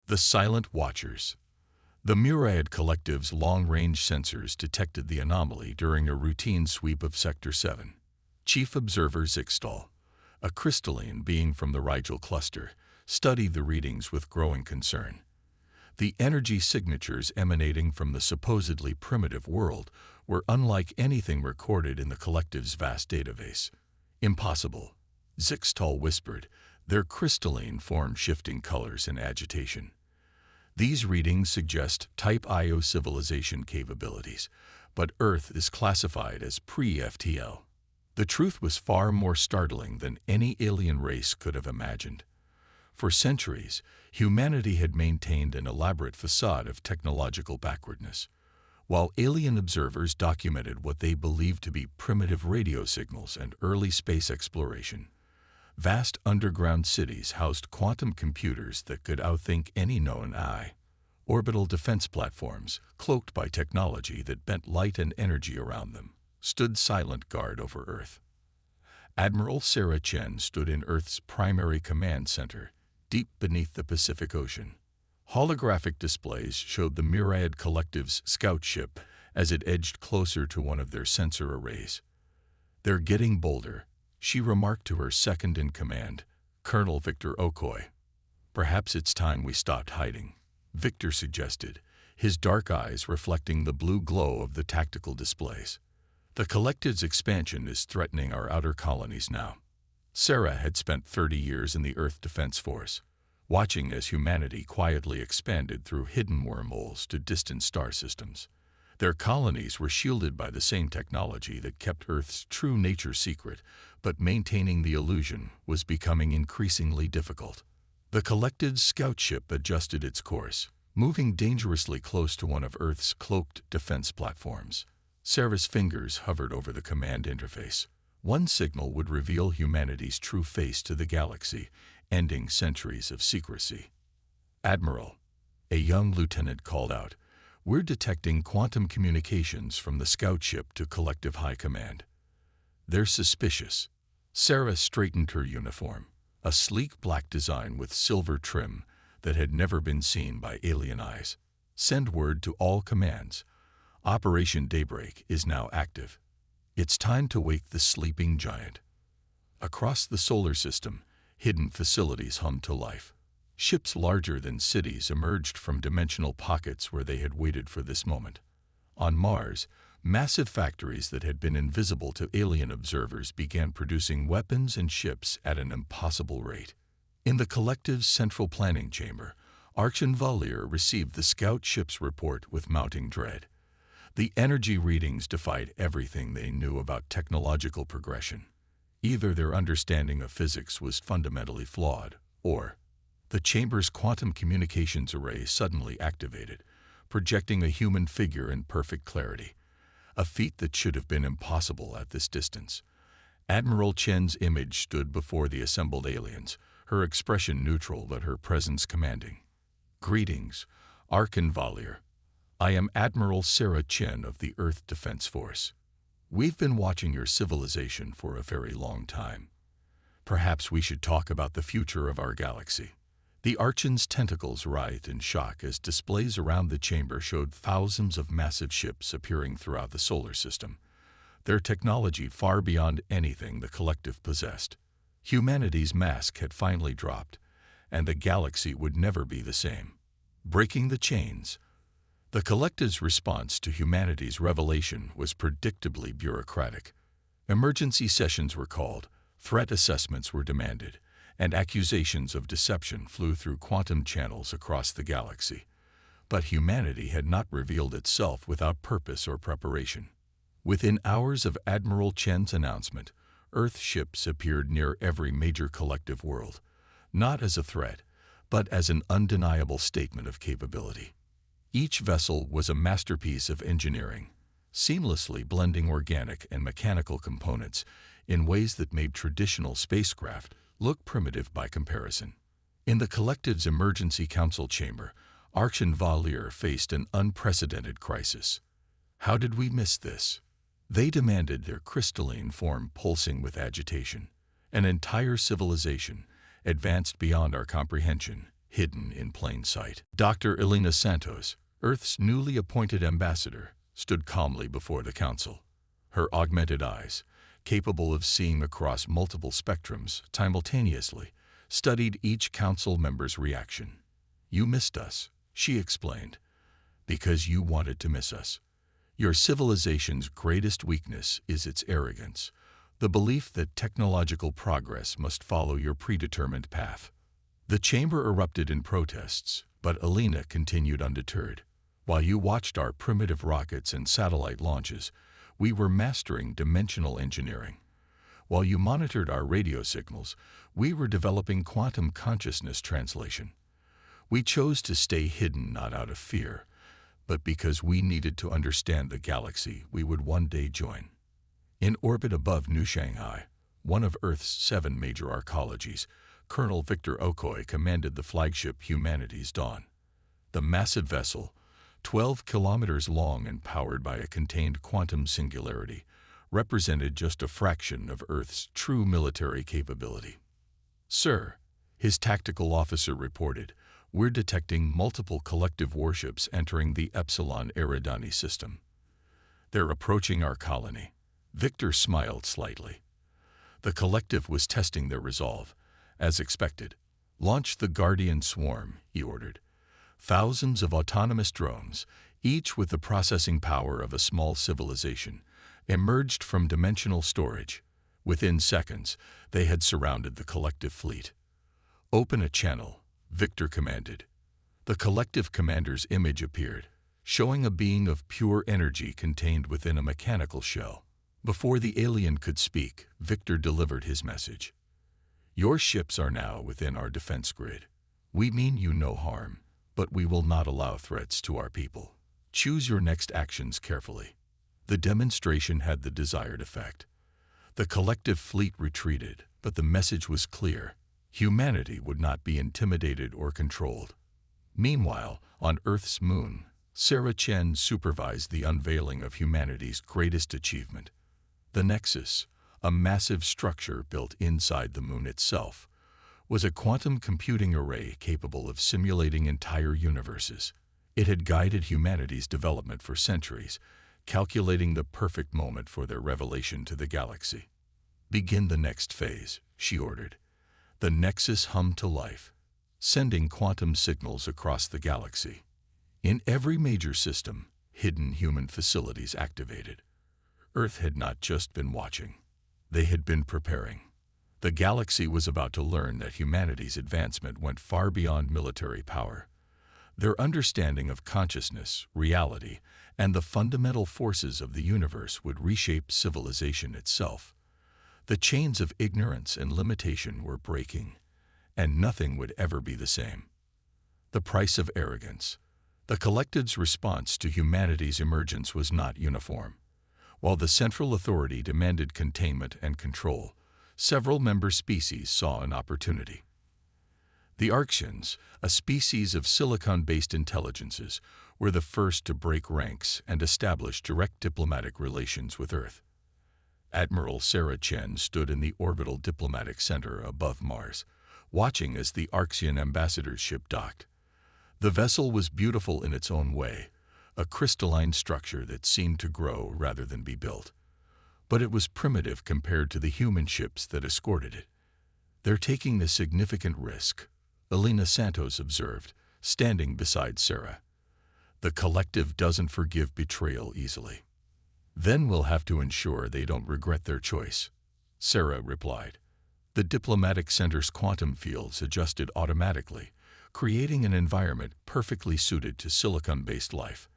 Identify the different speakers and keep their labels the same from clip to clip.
Speaker 1: The Silent Watchers. The Myriad Collective's long-range sensors detected the anomaly during a routine sweep of Sector 7. Chief Observer Zixtal, a crystalline being from the Rigel cluster, studied the readings with growing concern. The energy signatures emanating from the supposedly primitive world were unlike anything recorded in the Collective's vast database. Impossible, Zixtal whispered, their crystalline form shifting colors in agitation. These readings suggest Type IO civilization capabilities, but Earth is classified as pre-FTL. The truth was far more startling than any alien race could have imagined. For centuries, humanity had maintained an elaborate facade of technological backwardness. While alien observers documented what they believed to be primitive radio signals and early space exploration, vast underground cities housed quantum computers that could outthink any known AI. Orbital defense platforms, cloaked by technology that bent light and energy around them, stood silent guard over Earth. Admiral Sarah Chen stood in Earth's primary command center, deep beneath the Pacific Ocean. Holographic displays showed the Myriad Collective's scout ship as it edged closer to one of their sensor arrays. "They're getting bolder," she remarked to her second-in-command, Colonel Victor Okoy. "Perhaps it's time we stopped hiding," Victor suggested, his dark eyes reflecting the blue glow of the tactical displays. "The Collective's expansion is threatening our outer colonies now." Sarah had spent 30 years in the Earth Defense Force, watching as humanity quietly expanded through hidden wormholes to distant star systems. Their colonies were shielded by the same technology that kept Earth's true nature secret, but maintaining the illusion was becoming increasingly difficult. The Collective's scout ship adjusted its course, moving dangerously close to one of Earth's cloaked defense platforms. Sarah's fingers hovered over the command interface. One signal would reveal humanity's true face to the galaxy, ending centuries of secrecy. "Admiral," a young lieutenant called out, "we're detecting quantum communications from the scout ship to Collective High Command. They're suspicious." Sarah straightened her uniform, a sleek black design with silver trim that had never been seen by alien eyes. "Send word to all commands. Operation Daybreak is now active. It's time to wake the sleeping giant." Across the solar system, hidden facilities hummed to life. Ships larger than cities emerged from dimensional pockets where they had waited for this moment. On Mars, massive factories that had been invisible to alien observers began producing weapons and ships at an impossible rate. In the Collective's central planning chamber, Arch and Valier received the scout ship's report with mounting dread. The energy readings defied everything they knew about technological progression. Either their understanding of physics was fundamentally flawed, or the chamber's quantum communications array suddenly activated, projecting a human figure in perfect clarity, a feat that should have been impossible at this distance. Admiral Chen's image stood before the assembled aliens, her expression neutral but her presence commanding. "Greetings, Arch and Valier. I am Admiral Sarah Chen of the Earth Defense Force. We've been watching your civilization for a very long time. Perhaps we should talk about the future of our galaxy." The Archon's tentacles writhed in shock as displays around the chamber showed thousands of massive ships appearing throughout the solar system, their technology far beyond anything the Collective possessed. Humanity's mask had finally dropped, and the galaxy would never be the same. Breaking the chains. The Collective's response to humanity's revelation was predictably bureaucratic. Emergency sessions were called, threat assessments were demanded, and accusations of deception flew through quantum channels across the galaxy. But humanity had not revealed itself without purpose or preparation. Within hours of Admiral Chen's announcement, Earth ships appeared near every major Collective world, not as a threat, but as an undeniable statement of capability. Each vessel was a masterpiece of engineering, seamlessly blending organic and mechanical components in ways that made traditional spacecraft look primitive by comparison. In the Collective's Emergency Council chamber, Arch and Valier faced an unprecedented crisis. "How did we miss this?" They demanded, their crystalline form pulsing with agitation. "An entire civilization, advanced beyond our comprehension, hidden in plain sight. Dr. Elena Santos, Earth's newly appointed ambassador, stood calmly before the council. Her augmented eyes, capable of seeing across multiple spectrums simultaneously, studied each council member's reaction. "You missed us," she explained, "because you wanted to miss us. Your civilization's greatest weakness is its arrogance, the belief that technological progress must follow your predetermined path." The chamber erupted in protests, but Elena continued undeterred. "While you watched our primitive rockets and satellite launches, we were mastering dimensional engineering. While you monitored our radio signals, we were developing quantum consciousness translation. We chose to stay hidden not out of fear, but because we needed to understand the galaxy we would one day join." In orbit above New Shanghai, one of Earth's 7 major arcologies, Colonel Victor Okoy commanded the flagship Humanity's Dawn. The massive vessel, 12 kilometers long and powered by a contained quantum singularity, represented just a fraction of Earth's true military capability. "Sir," his tactical officer reported, "we're detecting multiple collective warships entering the Epsilon Eridani system. They're approaching our colony." Victor smiled slightly. The collective was testing their resolve. As expected, "Launch the Guardian Swarm," he ordered. Thousands of autonomous drones, each with the processing power of a small civilization, emerged from dimensional storage. Within seconds, they had surrounded the collective fleet. "Open a channel," Victor commanded. The collective commander's image appeared, showing a being of pure energy contained within a mechanical shell. Before the alien could speak, Victor delivered his message. "Your ships are now within our defense grid. We mean you no harm, but we will not allow threats to our people. Choose your next actions carefully." The demonstration had the desired effect. The collective fleet retreated, but the message was clear. Humanity would not be intimidated or controlled. Meanwhile, on Earth's moon, Sarah Chen supervised the unveiling of humanity's greatest achievement. The Nexus, a massive structure built inside the moon itself, was a quantum computing array capable of simulating entire universes. It had guided humanity's development for centuries, calculating the perfect moment for their revelation to the galaxy. "Begin the next phase," she ordered. The Nexus hummed to life, sending quantum signals across the galaxy. In every major system, hidden human facilities activated. Earth had not just been watching. They had been preparing. The galaxy was about to learn that humanity's advancement went far beyond military power. Their understanding of consciousness, reality, and the fundamental forces of the universe would reshape civilization itself. The chains of ignorance and limitation were breaking, and nothing would ever be the same. The price of arrogance. The collective's response to humanity's emergence was not uniform. While the central authority demanded containment and control, several member species saw an opportunity. The Arxians, a species of silicon-based intelligences, were the first to break ranks and establish direct diplomatic relations with Earth. Admiral Sarah Chen stood in the orbital diplomatic center above Mars, watching as the Arxian ambassador's ship docked. The vessel was beautiful in its own way, a crystalline structure that seemed to grow rather than be built. But it was primitive compared to the human ships that escorted it. "They're taking a significant risk," Elena Santos observed, standing beside Sarah. "The collective doesn't forgive betrayal easily." "Then we'll have to ensure they don't regret their choice," Sarah replied. The diplomatic center's quantum fields adjusted automatically, creating an environment perfectly suited to silicon-based life.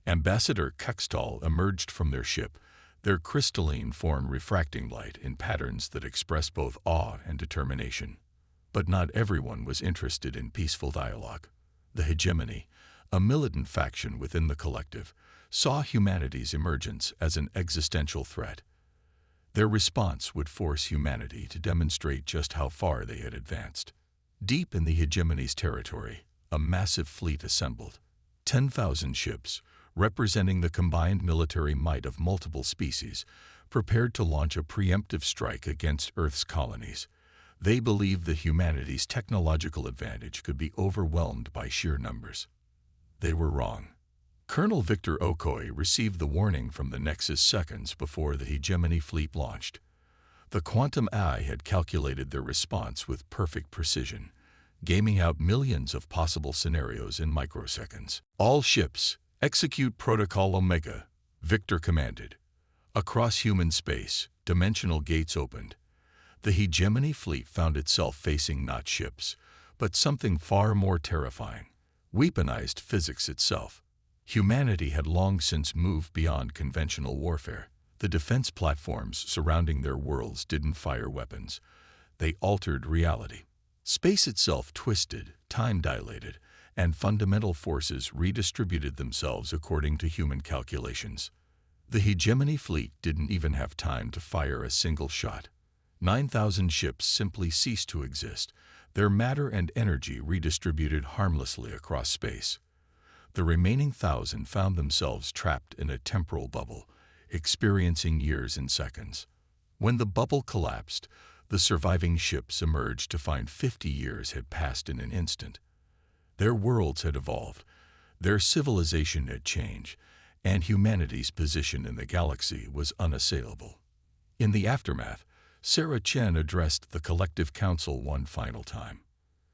Speaker 1: Ambassador Kextal emerged from their ship, their crystalline form refracting light in patterns that express both awe and determination. But not everyone was interested in peaceful dialogue. The Hegemony, a militant faction within the collective, saw humanity's emergence as an existential threat. Their response would force humanity to demonstrate just how far they had advanced. Deep in the Hegemony's territory, a massive fleet assembled. 10,000 ships, representing the combined military might of multiple species, prepared to launch a preemptive strike against Earth's colonies. They believed that humanity's technological advantage could be overwhelmed by sheer numbers. They were wrong. Colonel Victor Okoye received the warning from the Nexus seconds before the Hegemony fleet launched. The quantum AI had calculated their response with perfect precision, gaming out millions of possible scenarios in microseconds. "All ships, execute Protocol Omega," Victor commanded. Across human space, dimensional gates opened. The Hegemony fleet found itself facing not ships, but something far more terrifying: weaponized physics itself. Humanity had long since moved beyond conventional warfare. The defense platforms surrounding their worlds didn't fire weapons. They altered reality. Space itself twisted, time dilated, and fundamental forces redistributed themselves according to human calculations. The Hegemony fleet didn't even have time to fire a single shot. 9,000 ships simply ceased to exist, their matter and energy redistributed harmlessly across space. The remaining 1,000 found themselves trapped in a temporal bubble, experiencing years in seconds. When the bubble collapsed, the surviving ships emerged to find 50 years had passed in an instant. Their worlds had evolved, their civilization had changed, and humanity's position in the galaxy was unassailable. In the aftermath, Sarah Chen addressed the Collective Council one final time.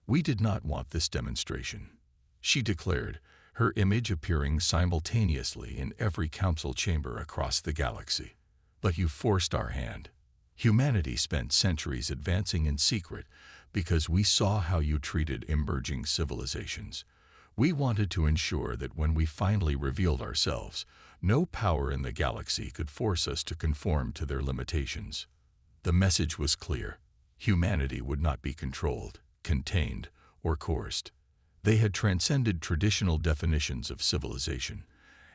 Speaker 1: "We did not want this demonstration," she declared, her image appearing simultaneously in every council chamber across the galaxy. "But you forced our hand. Humanity spent centuries advancing in secret because we saw how you treated emerging civilizations. We wanted to ensure that when we finally revealed ourselves, no power in the galaxy could force us to conform to their limitations." The message was clear: humanity would not be controlled, contained, or coerced. They had transcended traditional definitions of civilization,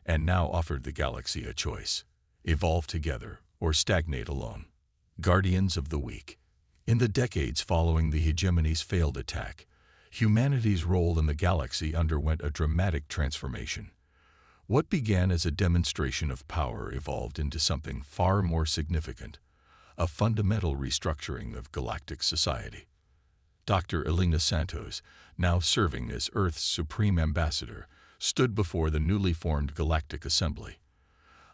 Speaker 1: and now offered the galaxy a choice: evolve together or stagnate alone. Guardians of the weak. In the decades following the Hegemony's failed attack, humanity's role in the galaxy underwent a dramatic transformation. What began as a demonstration of power evolved into something far more significant: a fundamental restructuring of galactic society. Dr. Elena Santos, now serving as Earth's Supreme Ambassador, stood before the newly formed Galactic Assembly.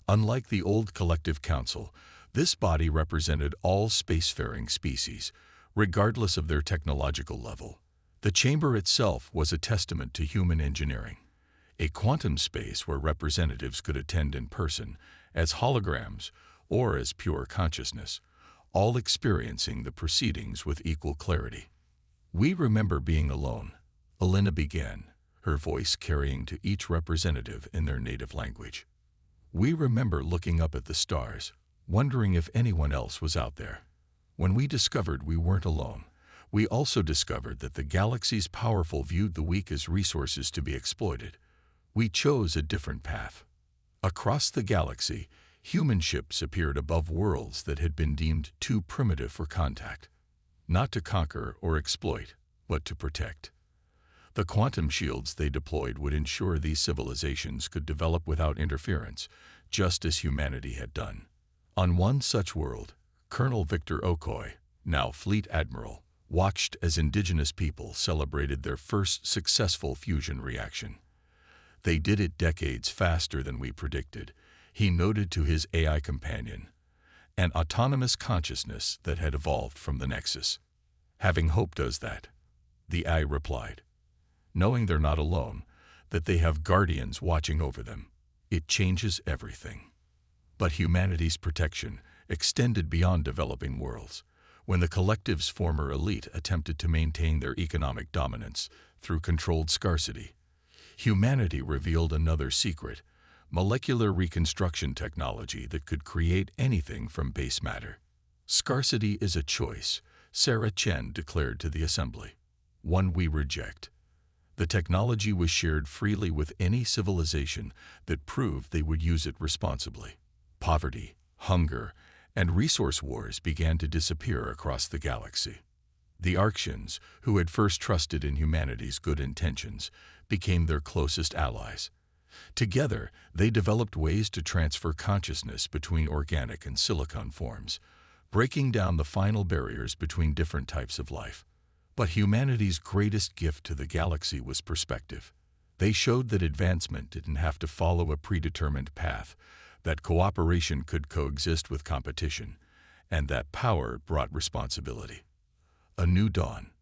Speaker 1: Unlike the old Collective Council, this body represented all spacefaring species, regardless of their technological level. The chamber itself was a testament to human engineering, a quantum space where representatives could attend in person, as holograms, or as pure consciousness, all experiencing the proceedings with equal clarity. "We remember being alone," Elena began, her voice carrying to each representative in their native language. "We remember looking up at the stars, wondering if anyone else was out there. When we discovered we weren't alone, we also discovered that the galaxy's powerful viewed the weak as resources to be exploited. We chose a different path. Across the galaxy, human ships appeared above worlds that had been deemed too primitive for contact. Not to conquer or exploit, but to protect. The quantum shields they deployed would ensure these civilizations could develop without interference, just as humanity had done. On one such world, Colonel Victor Okoye, now Fleet Admiral, watched as indigenous people celebrated their first successful fusion reaction. "They did it decades faster than we predicted," he noted to his AI companion, an autonomous consciousness that had evolved from the Nexus. "Having hope does that," the AI replied. "Knowing they're not alone, that they have guardians watching over them, it changes everything." But humanity's protection extended beyond developing worlds. When the collective's former elite attempted to maintain their economic dominance through controlled scarcity, humanity revealed another secret: molecular reconstruction technology that could create anything from base matter. "Scarcity is a choice," Sarah Chen declared to the assembly. "One we reject." The technology was shared freely with any civilization that proved they would use it responsibly. Poverty, hunger, and resource wars began to disappear across the galaxy. The Arctians, who had first trusted in humanity's good intentions, became their closest allies. Together, they developed ways to transfer consciousness between organic and silicon forms, breaking down the final barriers between different types of life. But humanity's greatest gift to the galaxy was perspective. They showed that advancement didn't have to follow a predetermined path, that cooperation could coexist with competition, and that power brought responsibility. A new dawn.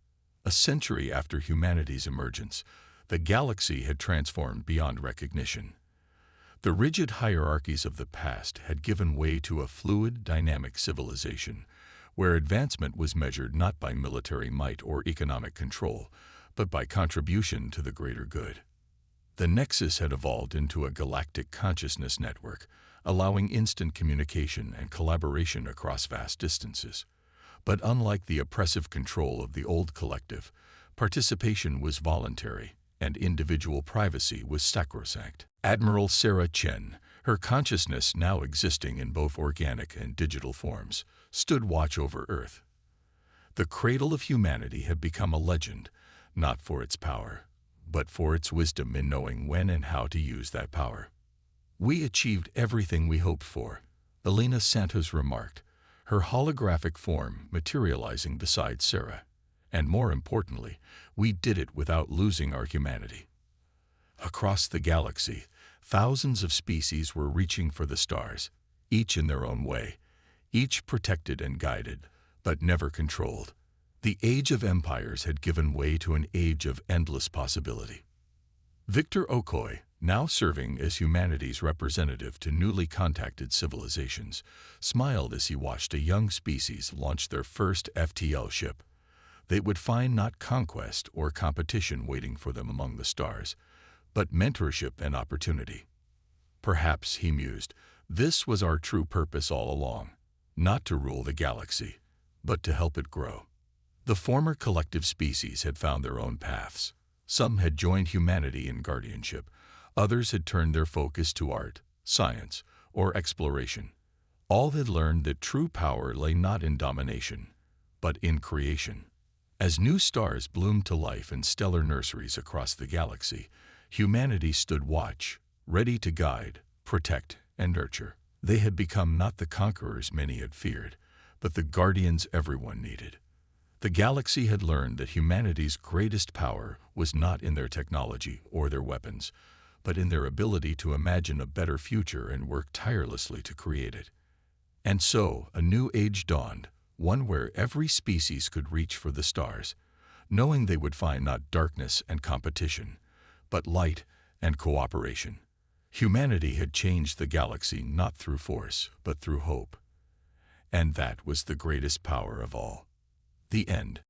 Speaker 1: A century after humanity's emergence, the galaxy had transformed beyond recognition. The rigid hierarchies of the past had given way to a fluid, dynamic civilization, where advancement was measured not by military might or economic control, but by contribution to the greater good. The Nexus had evolved into a galactic consciousness network, allowing instant communication and collaboration across vast distances. But unlike the oppressive control of the old collective, participation was voluntary, and individual privacy was sacrosanct. Admiral Sarah Chen, her consciousness now existing in both organic and digital forms, stood watch over Earth. The cradle of humanity had become a legend, not for its power, but for its wisdom in knowing when and how to use that power. "We achieved everything we hoped for," Elena Santos remarked, her holographic form materializing beside Sarah. "And more importantly, we did it without losing our humanity." Across the galaxy, thousands of species were reaching for the stars, each in their own way, each protected and guided, but never controlled. The age of empires had given way to an age of endless possibility. Victor Okoye, now serving as humanity's representative to newly contacted civilizations, smiled as he watched a young species launch their first FTL ship. They would find not conquest or competition waiting for them among the stars, but mentorship and opportunity. Perhaps, he mused, this was our true purpose all along, not to rule the galaxy, but to help it grow. The former collective species had found their own paths. Some had joined humanity in guardianship. Others had turned their focus to art, science, or exploration. All had learned that true power lay not in domination, but in creation. As new stars bloomed to life in stellar nurseries across the galaxy, humanity stood watch, ready to guide, protect, and nurture. They had become not the conquerors many had feared, but the guardians everyone needed. The galaxy had learned that humanity's greatest power was not in their technology or their weapons, but in their ability to imagine a better future and work tirelessly to create it. And so, a new age dawned, one where every species could reach for the stars, knowing they would find not darkness and competition, but light and cooperation. Humanity had changed the galaxy not through force, but through hope. And that was the greatest power of all. The end.